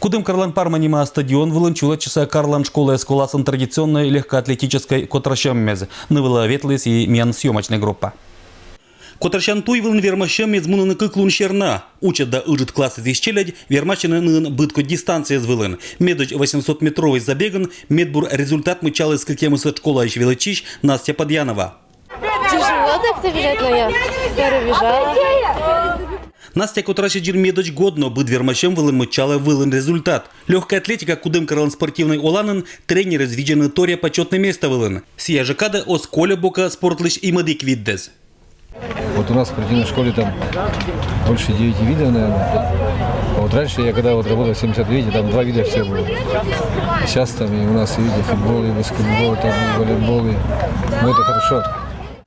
Кудым Карлан Парманима стадион вылынчула часа Карлан школа эсколасын традиционной легкоатлетической котращаммез, нывыла ветлес и мян съемочная группа. Котращан туй вылын вермащам мезмунын кыклун щерна. Учат да ыжит классы зищелядь, вермащины нын бытко дистанция звылын. Медоч 800-метровый забеган, медбур результат мычал из какемыса школа ищ величищ Настя Подьянова. Тяжело так-то бежать, но я перебежала. Настя Котращаджир медоч годно быт вермащам вылын мычала вылын результат. Легкая атлетика кудым Карлан спортивный оланын тренер из виджены Тория почетное место вылын. Сия же када ос коля бока спортлыш и мадик виддез. Вот у нас в спортивной школе там больше 9 видов, наверное. А вот раньше я когда работал в 79, там 2 вида все было. Сейчас там и у нас и виды футбол, и баскетбол, там и волейбол. Ну это хорошо.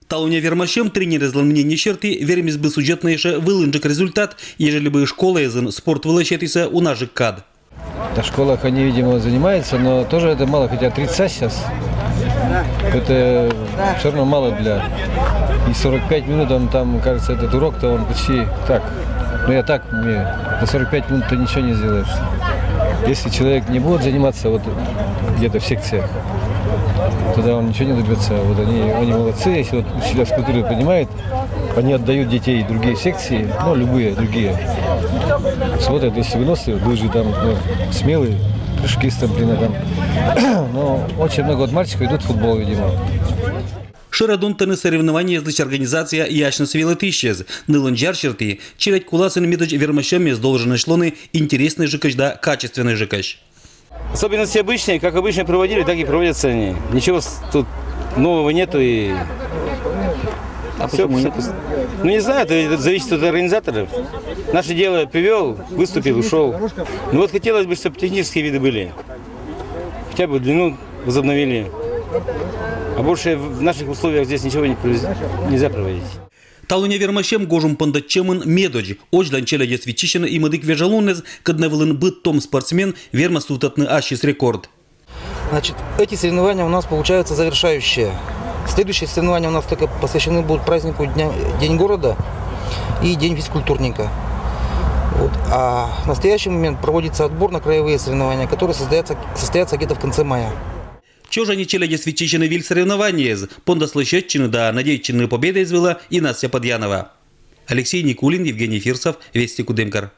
Талуня вермащем тренер из мнение черты вермис бы сюжетный еще вылынжик результат, ежели бы школа из спорт вылащетися у нас же кад. На школах они, видимо, занимаются, но тоже это мало, хотя 30 сейчас. Это все равно мало для... И 45 минут, там, кажется, этот урок-то он почти так. Ну я так, мне на 45 минут ты ничего не сделаешь. Если человек не будет заниматься вот где-то в секциях, тогда он ничего не добьется. Вот они молодцы, если вот учителя физкультуры понимают, они отдают детей в другие секции, ну любые другие. Смотрят, если выносливые, лыжи там, ну, смелые, прыжки с трамплина там. Но очень много от мальчиков идут в футбол, видимо. Ширадунтаны соревнования здесь организация яшно свела тысячез. Нылын жарчерты, чередь куласын медоч вермащами с должен шлоны интересный жикач да качественный жикач. Особенности обычные, как обычно проводили, так и проводятся они. Ничего тут нового нету и... А почему нет? Ну не знаю, это зависит от организаторов. Наше дело привел, выступил, ушел. Ну вот хотелось бы, чтобы технические виды были. Хотя бы длину возобновили. А больше в наших условиях здесь ничего нельзя проводить. Талуня вермащем гожум пандачемын медоч. Очдан челяде свечищен и мадык вежалунез, когда вылын быт том спортсмен верма сутатны ащис рекорд. Значит, эти соревнования у нас получаются завершающие. Следующие соревнования у нас только посвящены будут празднику День города и День физкультурника. Вот. А в настоящий момент проводится отбор на краевые соревнования, которые состоятся где-то в конце мая. Чё же они челяде свечищены виль соревнования? Понда слышащины да надеючины победы извела и Настя Подьянова. Алексей Никулин, Евгений Фирсов, Вести Кудымкар.